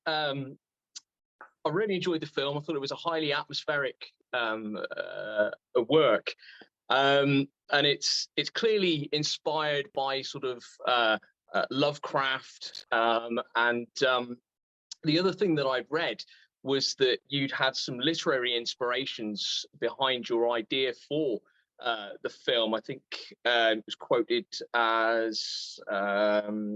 I really enjoyed the film. I thought it was a highly atmospheric work, and it's clearly inspired by sort of Lovecraft. And the other thing that I've read was that you'd had some literary inspirations behind your idea for the film. I think it was quoted as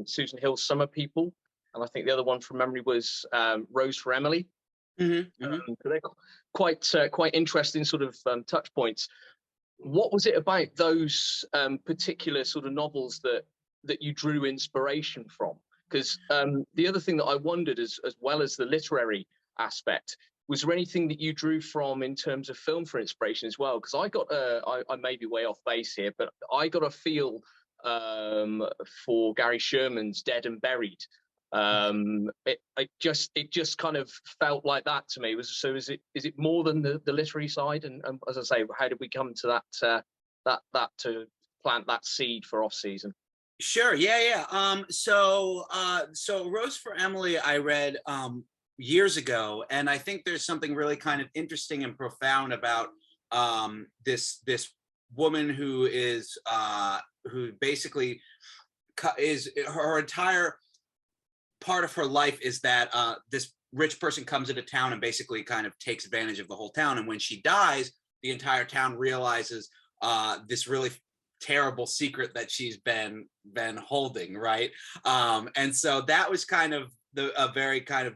Susan Hill's Summer People, and I think the other one from memory was Rose for Emily. So they're quite interesting sort of touch points. What was it about those particular sort of novels that you drew inspiration from? Because the other thing that I wondered, as well as the literary aspect, was there anything that you drew from in terms of film for inspiration as well? Because I got I may be way off base here, but I got a feel for Gary Sherman's Dead and Buried. It just kind of felt like that to me. Is it more than the literary side? And as I say, how did we come to that to plant that seed for Off Season? Sure. Yeah. So Rose for Emily, I read years ago, and I think there's something really kind of interesting and profound about this woman who basically is her entire part of her life is that this rich person comes into town and basically kind of takes advantage of the whole town, and when she dies, the entire town realizes this really terrible secret that she's been holding, right? And so that was kind of a very kind of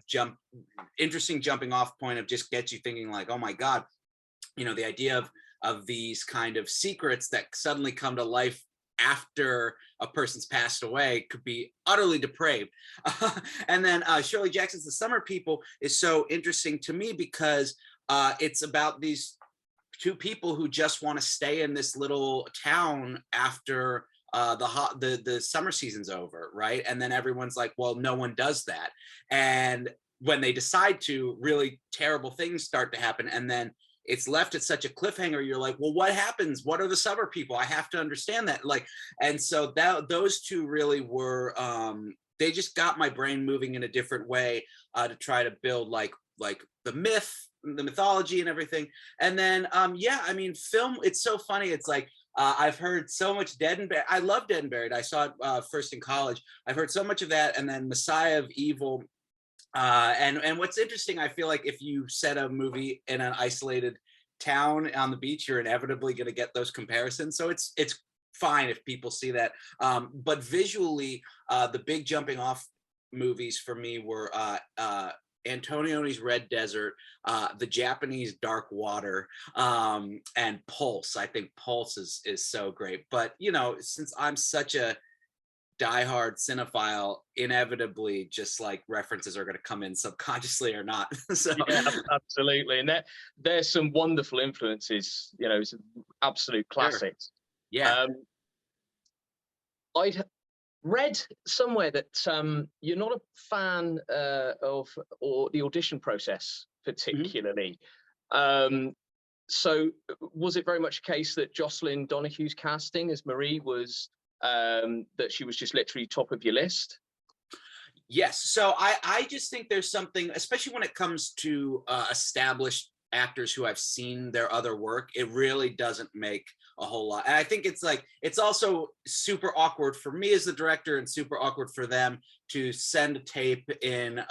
interesting jumping off point of just gets you thinking like, oh my God, the idea of these kind of secrets that suddenly come to life after a person's passed away could be utterly depraved. And then Shirley Jackson's The Summer People is so interesting to me because it's about these two people who just want to stay in this little town after the summer season's over, right? And then everyone's like, well, no one does that. And when they decide to, really terrible things start to happen. And then it's left at such a cliffhanger. You're like, well, what happens? What are the summer people? I have to understand that. And so those two really were, they just got my brain moving in a different way to try to build like the mythology and everything. And then, film, it's so funny. It's like, I've heard so much Dead and Buried. I love Dead and Buried. I saw it first in college. I've heard so much of that. And then Messiah of Evil. And what's interesting, I feel like if you set a movie in an isolated town on the beach, you're inevitably going to get those comparisons. So it's fine if people see that. But visually, the big jumping off movies for me were Antonioni's Red Desert, the Japanese Dark Water, and Pulse. I think Pulse is so great. But, since I'm such a diehard cinephile, inevitably just like references are going to come in subconsciously or not. So yeah, absolutely. And there's some wonderful influences, some absolute classics. Sure. Yeah. I'd read somewhere that you're not a fan of the audition process particularly. So was it very much a case that Jocelyn Donohue's casting as Marie was that she was just literally top of your list? Yes. So I just think there's something, especially when it comes to established actors who I've seen their other work, it really doesn't make a whole lot. And I think it's also super awkward for me as the director and super awkward for them to send a tape in,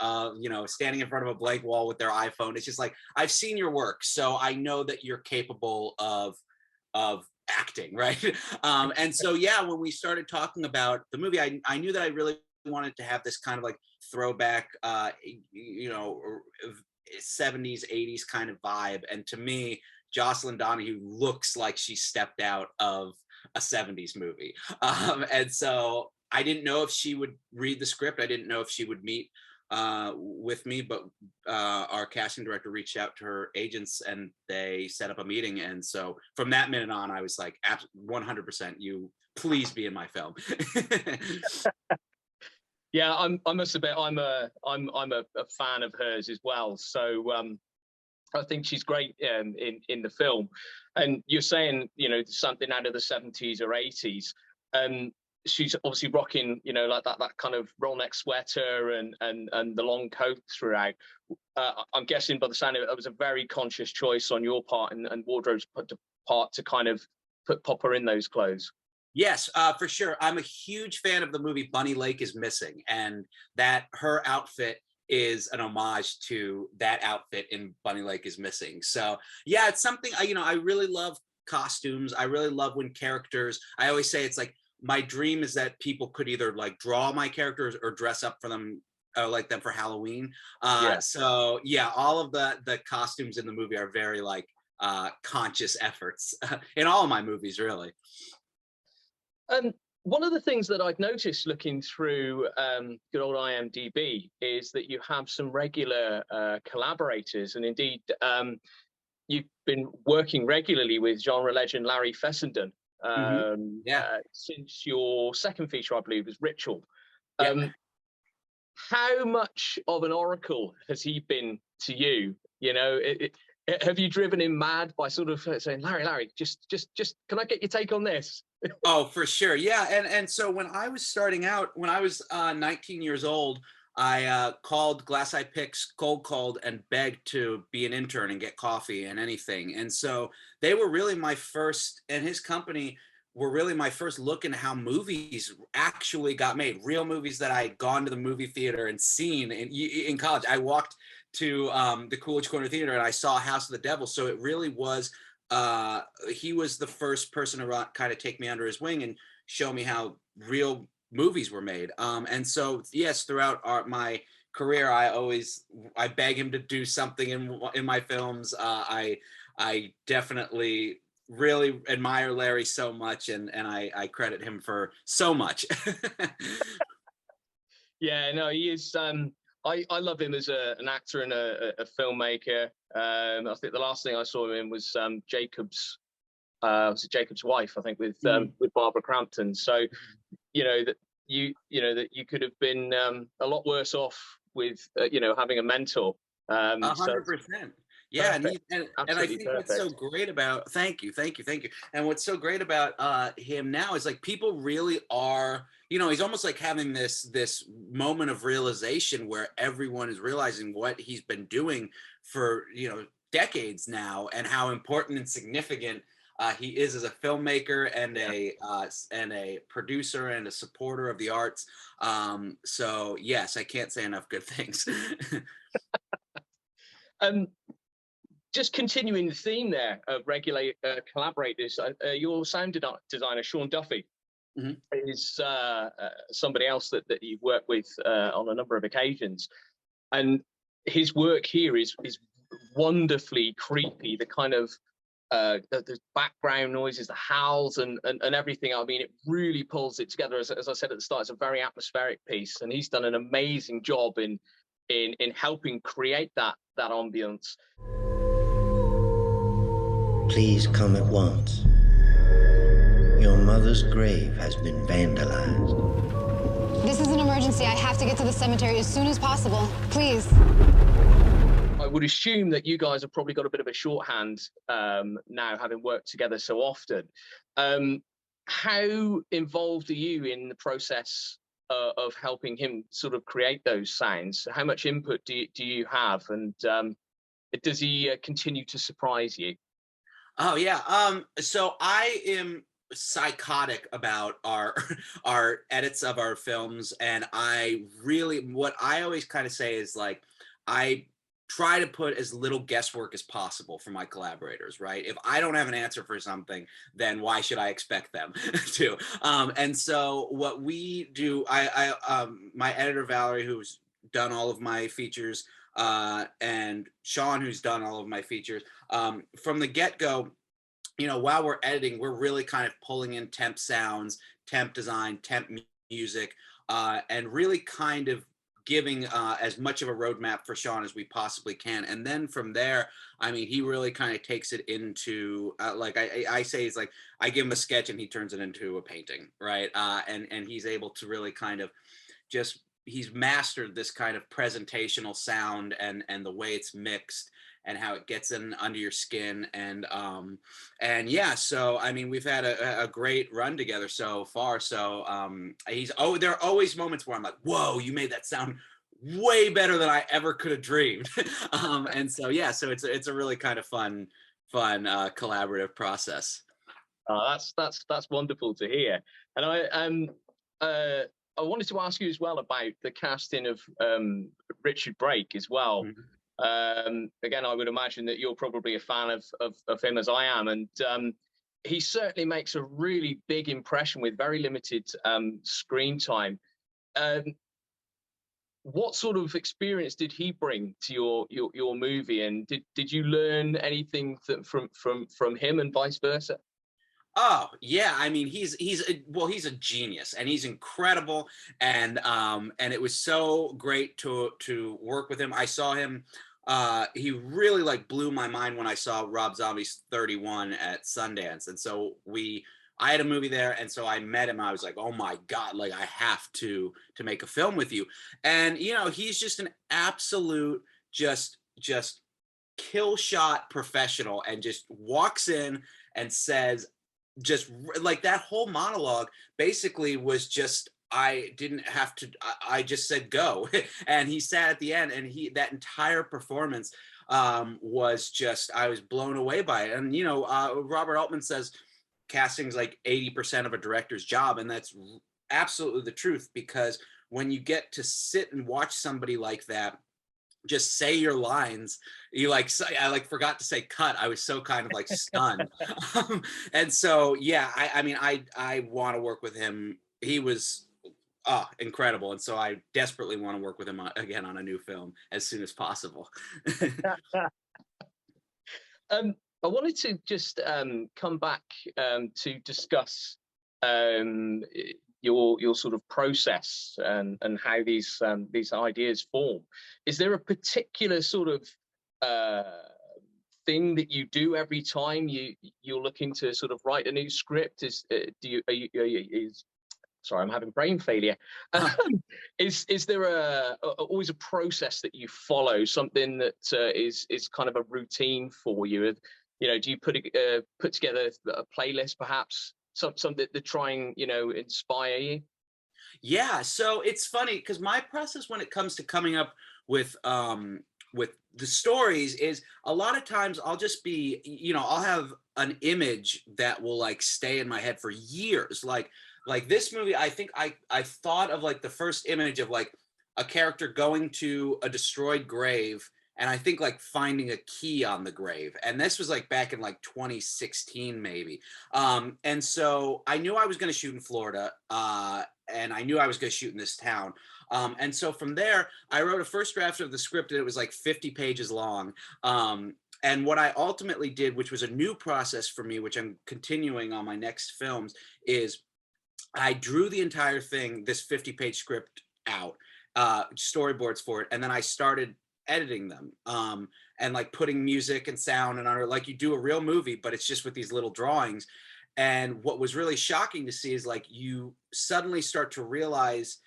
standing in front of a blank wall with their iPhone. It's just like, I've seen your work, so I know that you're capable of acting, right? And so, yeah, when we started talking about the movie, I knew that I really wanted to have this kind of like throwback, 70s, 80s kind of vibe. And to me, Jocelyn Donohue looks like she stepped out of a 70s movie. And so I didn't know if she would read the script. I didn't know if she would meet with me, but our casting director reached out to her agents and they set up a meeting. And so from that minute on, I was like, 100%, you please be in my film. Yeah, I must admit, I'm a fan of hers as well. So I think she's great in the film. And you're saying, something out of the 70s or 80s. she's obviously rocking, like that kind of roll neck sweater and the long coat throughout. I'm guessing by the sound of it, was a very conscious choice on your part and wardrobe's part to kind of pop her in those clothes. Yes, for sure. I'm a huge fan of the movie Bunny Lake is Missing, and that her outfit is an homage to that outfit in Bunny Lake is Missing. So yeah, it's something I really love costumes. I really love when characters, I always say it's like my dream is that people could either like draw my characters or dress up for them like them for Halloween. Yeah. So yeah, all of the costumes in the movie are very like conscious efforts in all of my movies, really. One of the things that I've noticed looking through good old IMDb is that you have some regular collaborators, and indeed you've been working regularly with genre legend Larry Fessenden Yeah. since your second feature, I believe, was Ritual. Yeah. How much of an oracle has he been to you? Have you driven him mad by sort of saying, Larry, just, can I get your take on this? Oh, for sure. Yeah. And so when I was starting out, when I was 19 years old, I called Glass Eye Picks cold called and begged to be an intern and get coffee and anything. And so they were really my first, and his company were really my first look into how movies actually got made. Real movies that I had gone to the movie theater and seen in college. I walked to the Coolidge Corner Theater and I saw House of the Devil. So it really was he was the first person to kind of take me under his wing and show me how real movies were made. And so, yes, throughout my career, I beg him to do something in my films. I definitely really admire Larry so much, and I credit him for so much. Yeah, no, he is. I love him as an actor and a filmmaker. I think the last thing I saw him in was Jacob's wife, I think, with Barbara Crampton. So, that you could have been a lot worse off with having a mentor. 100%. Yeah, and I think perfect. what's so great about thank you. And what's so great about him now is like people really are, he's almost like having this moment of realization where everyone is realizing what he's been doing for decades now and how important and significant he is as a filmmaker and a producer and a supporter of the arts. So yes, I can't say enough good things. Just continuing the theme there of regular collaborators, your sound designer, Sean Duffy, is somebody else that you've worked with on a number of occasions. And his work here is wonderfully creepy. The kind of the background noises, the howls and everything. I mean, it really pulls it together. As I said at the start, it's a very atmospheric piece. And he's done an amazing job in helping create that ambience. Please come at once. Your mother's grave has been vandalized. This is an emergency. I have to get to the cemetery as soon as possible. Please. I would assume that you guys have probably got a bit of a shorthand now, having worked together so often. How involved are you in the process of helping him sort of create those sounds? How much input do you have? And does he continue to surprise you? Oh yeah. So I am psychotic about our edits of our films, and what I always kind of say is like I try to put as little guesswork as possible for my collaborators, right? If I don't have an answer for something, then why should I expect them to? And so what we do, my editor Valerie, who's done all of my features, and Sean, who's done all of my features, from the get-go, while we're editing, we're really kind of pulling in temp sounds, temp design, temp music, and really kind of giving as much of a roadmap for Sean as we possibly can. And then from there, I mean, he really kind of takes it into, like I say, it's like, I give him a sketch and he turns it into a painting, right? And he's able to really kind of just he's mastered this kind of presentational sound and the way it's mixed and how it gets in under your skin. And yeah, so I mean, we've had a great run together so far. So there are always moments where I'm like, whoa, you made that sound way better than I ever could have dreamed. And so yeah, so it's a really kind of fun collaborative process. That's wonderful to hear. And I wanted to ask you as well about the casting of Richard Brake as well. Again, I would imagine that you're probably a fan of him as I am, and he certainly makes a really big impression with very limited screen time. What sort of experience did he bring to your movie, and did you learn anything from him and vice versa? Oh yeah, I mean he's a genius, and he's incredible, and it was so great to work with him. I saw him. He really like blew my mind when I saw Rob Zombie's 31 at Sundance, and so I had a movie there, and so I met him. I was like, oh my God, like I have to make a film with you. And you know, he's just an absolute just kill shot professional, and just walks in and says, just like that whole monologue basically was just, I didn't have to, I just said go. And he sat at the end, and that entire performance was just, I was blown away by it. And you know, Robert Altman says casting's like 80% of a director's job, and that's absolutely the truth, because when you get to sit and watch somebody like that just say your lines, I like forgot to say cut. I was so kind of like stunned. And so yeah, I mean I want to work with him. He was incredible, and so I desperately want to work with him again on a new film as soon as possible. I wanted to just come back to discuss your sort of process and how these ideas form. Is there a particular sort of thing that you do every time you're looking to sort of write a new script? Sorry, I'm having brain failure. Is there always a process that you follow, something that is kind of a routine for you? You know, do you put together a playlist, perhaps something that try and, you know, inspire you? Yeah, so it's funny because my process when it comes to coming up with the stories is, a lot of times I'll just be, you know, I'll have an image that will like stay in my head for years. Like this movie, I think I thought of like the first image of like a character going to a destroyed grave, and I think like finding a key on the grave. And this was like back in like 2016 maybe. And so I knew I was going to shoot in Florida, and I knew I was going to shoot in this town. And so from there, I wrote a first draft of the script, and it was like 50 pages long. And what I ultimately did, which was a new process for me, which I'm continuing on my next films, is I drew the entire thing, this 50-page script out, storyboards for it, and then I started editing them, and like putting music and sound and on, like you do a real movie, but it's just with these little drawings. And what was really shocking to see is like you suddenly start to realize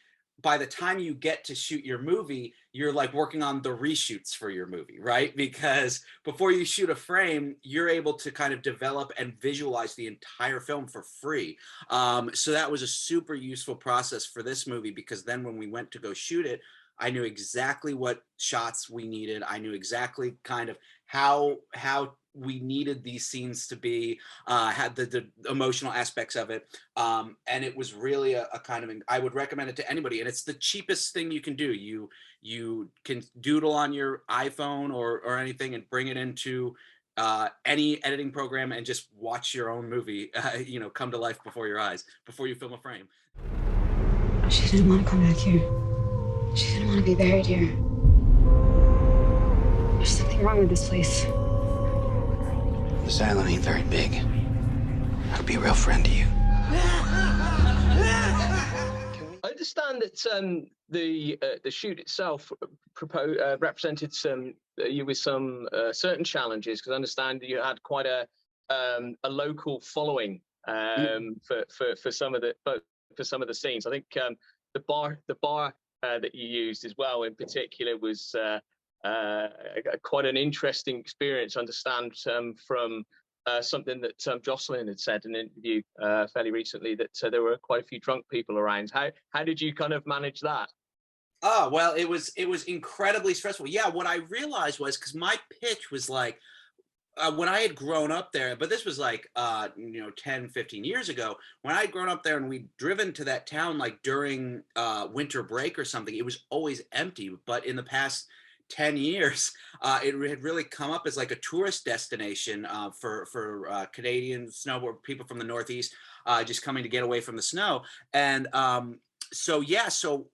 by the time you get to shoot your movie, you're like working on the reshoots for your movie, right? Because before you shoot a frame, you're able to kind of develop and visualize the entire film for free. So that was a super useful process for this movie, because then when we went to go shoot it, I knew exactly what shots we needed. I knew exactly kind of how we needed these scenes to be, had the emotional aspects of it. And it was really a kind of, I would recommend it to anybody. And it's the cheapest thing you can do. You can doodle on your iPhone or anything and bring it into any editing program and just watch your own movie, you know, come to life before your eyes, before you film a frame. She didn't want to come back here. She didn't want to be buried here. There's something wrong with this place. This island ain't very big. I'll be a real friend to you. I understand that the shoot itself represented you with some certain challenges, because I understand that you had quite a local following for some of the scenes. I think the bar that you used as well, in particular, was quite an interesting experience. I understand from something that Jocelyn had said in an interview fairly recently, that there were quite a few drunk people around. How did you kind of manage that? Oh, well, it was incredibly stressful. Yeah, what I realized was, because my pitch was like, when I had grown up there, but this was like 10, 15 years ago, when I had grown up there and we'd driven to that town like during winter break or something, it was always empty. But in the past 10 years, it had really come up as like a tourist destination for Canadian snowboard people from the Northeast, just coming to get away from the snow. And so yeah, so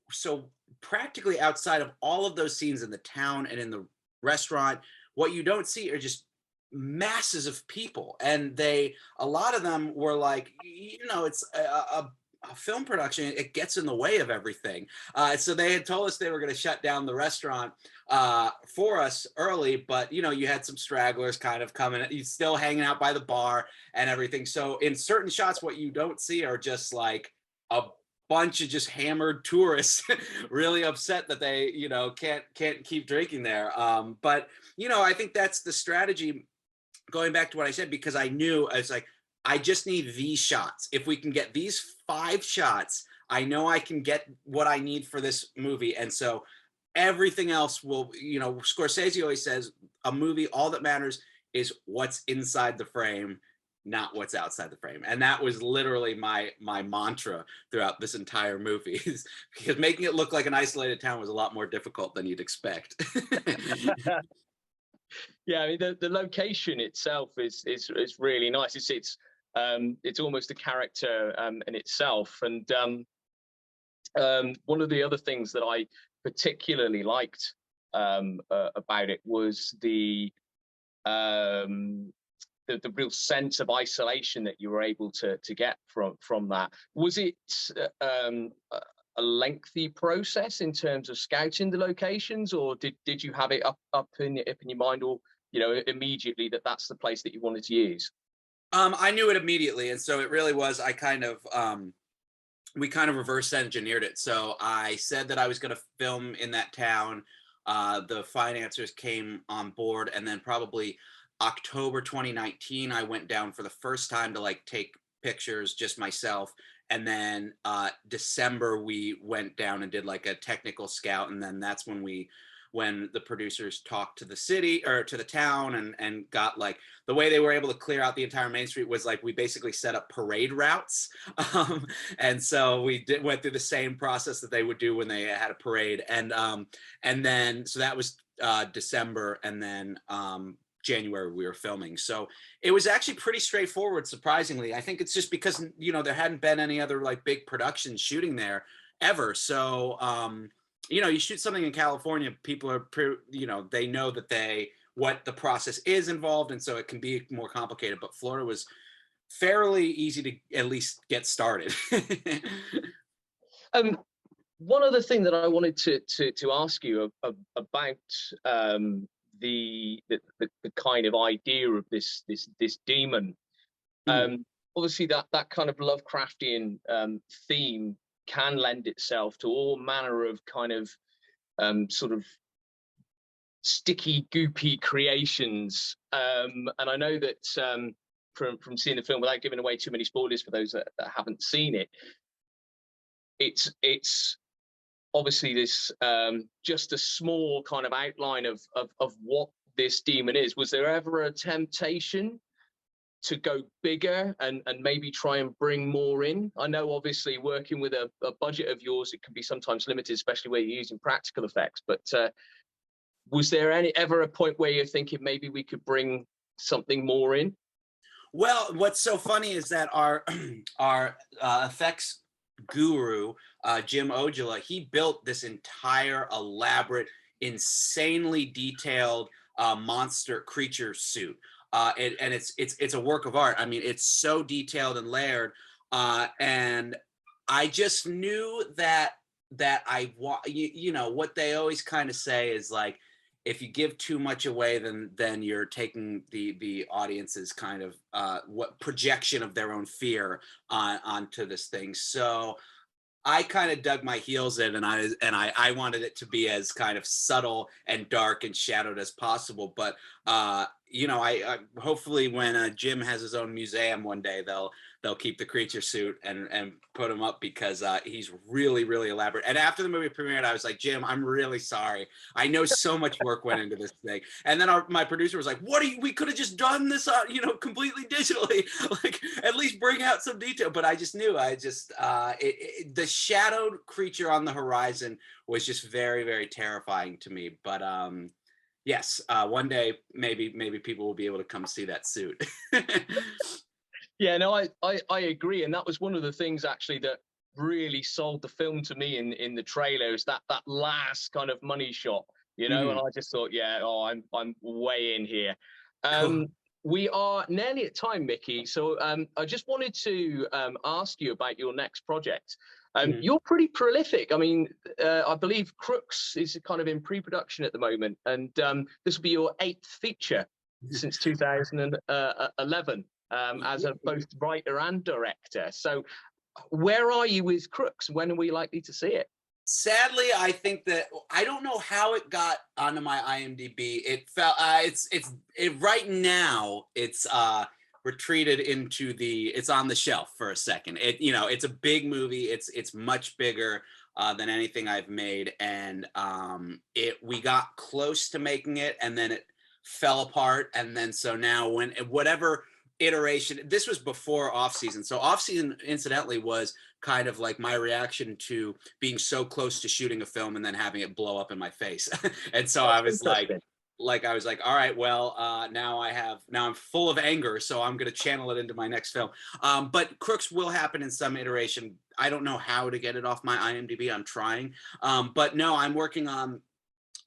practically outside of all of those scenes in the town and in the restaurant, what you don't see are just masses of people, and a lot of them were like, it's a film production, it gets in the way of everything. So they had told us they were going to shut down the restaurant for us early, but you had some stragglers kind of coming, you still hanging out by the bar and everything. So in certain shots, what you don't see are just like a bunch of just hammered tourists really upset that they can't keep drinking there. But I think that's the strategy, going back to what I said, because I knew, I was like, I just need these shots. If we can get these 5 shots, I know I can get what I need for this movie. And so everything else will, Scorsese always says, a movie, all that matters is what's inside the frame, not what's outside the frame. And that was literally my mantra throughout this entire movie, because making it look like an isolated town was a lot more difficult than you'd expect. Yeah, I mean, the location itself is really nice. It's almost a character in itself. And one of the other things that I particularly liked about it was the real sense of isolation that you were able to get from that. Was it a lengthy process in terms of scouting the locations, or did you have it up in your mind, or immediately that's the place that you wanted to use? I knew it immediately, and so it really was. I kind of we kind of reverse engineered it. So I said that I was going to film in that town. The financiers came on board, and then probably October 2019, I went down for the first time to like take pictures, just myself. And then December, we went down and did like a technical scout. And then that's when the producers talked to the city, or to the town, and got like, the way they were able to clear out the entire main street was like, we basically set up parade routes. And so we went through the same process that they would do when they had a parade. And then, so that was December, and then January we were filming. So it was actually pretty straightforward, surprisingly. I think it's just because there hadn't been any other like big productions shooting there ever. So you shoot something in California, people are they know what the process is involved, and so it can be more complicated. But Florida was fairly easy to at least get started. One other thing that I wanted to ask you about the kind of idea of this demon. Obviously that kind of Lovecraftian theme can lend itself to all manner of kind of sort of sticky, goopy creations. And I know that from seeing the film, without giving away too many spoilers for those that haven't seen it, it's obviously this just a small kind of outline of what this demon is. Was there ever a temptation to go bigger and maybe try and bring more in? I know obviously working with a budget of yours, it can be sometimes limited, especially where you're using practical effects, but was there ever a point where you're thinking maybe we could bring something more in? Well, what's so funny is that our effects guru, Jim Ojala, he built this entire elaborate, insanely detailed monster creature suit. And it's a work of art. I mean, it's so detailed and layered. And I just knew that what they always kind of say is like, if you give too much away, then you're taking the audience's kind of what projection of their own fear onto this thing. So I kind of dug my heels in, and I wanted it to be as kind of subtle and dark and shadowed as possible. But you know, I hopefully when Jim has his own museum one day, they'll keep the creature suit and put him up, because he's really, really elaborate. And after the movie premiered, I was like, Jim, I'm really sorry. I know so much work went into this thing. And then my producer was like, we could have just done this, you know, completely digitally, like at least bring out some detail. But I just knew, the shadowed creature on the horizon was just very, very terrifying to me. But yes, one day maybe people will be able to come see that suit. Yeah, no, I agree, and that was one of the things actually that really sold the film to me in the trailers. That last kind of money shot, you know, and I just thought, yeah, I'm way in here. Cool. We are nearly at time, Mickey. So I just wanted to ask you about your next project. You're pretty prolific. I mean, I believe Crooks is kind of in pre-production at the moment, and this will be your 8th feature since 2011 as a both writer and director. So where are you with Crooks? When are we likely to see it? Sadly, I think that I don't know how it got onto my IMDb. It fell. Right now. It's retreated into it's on the shelf for a second. It's a big movie. It's much bigger than anything I've made, and we got close to making it, and then it fell apart, and then so now whatever iteration, this was before Offseason. So Offseason, incidentally, was kind of like my reaction to being so close to shooting a film and then having it blow up in my face. And so I was like, all right, well, now I'm full of anger, so I'm going to channel it into my next film. But Crooks will happen in some iteration. I don't know how to get it off my IMDb. I'm trying. But no, I'm working on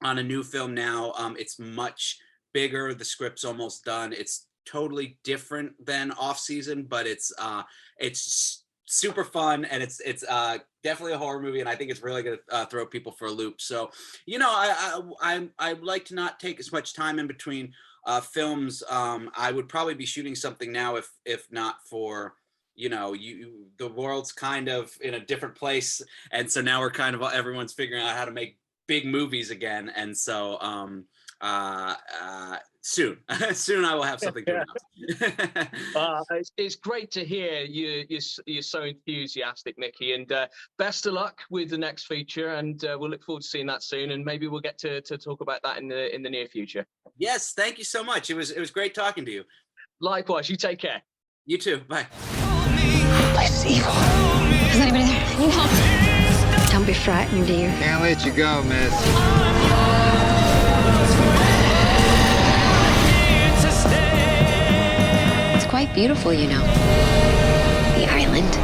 a new film now. It's much bigger. The script's almost done. It's totally different than Offseason, but it's super fun, and it's definitely a horror movie, and I think it's really going to throw people for a loop. So, you know, I like to not take as much time in between films. I would probably be shooting something now if not for, you know, the world's kind of in a different place, and so now we're kind of everyone's figuring out how to make big movies again, and so soon I will have something to announce. It's great to hear you're so enthusiastic, Mickey, and best of luck with the next feature, and we'll look forward to seeing that soon, and maybe we'll get to talk about that in the near future. Yes, thank you so much. It was great talking to you. Likewise, you take care. You too. Bye. This place is evil. Is anybody there? I need help. Don't be frightened, dear. Can't let you go, miss. It's quite beautiful, you know. The island.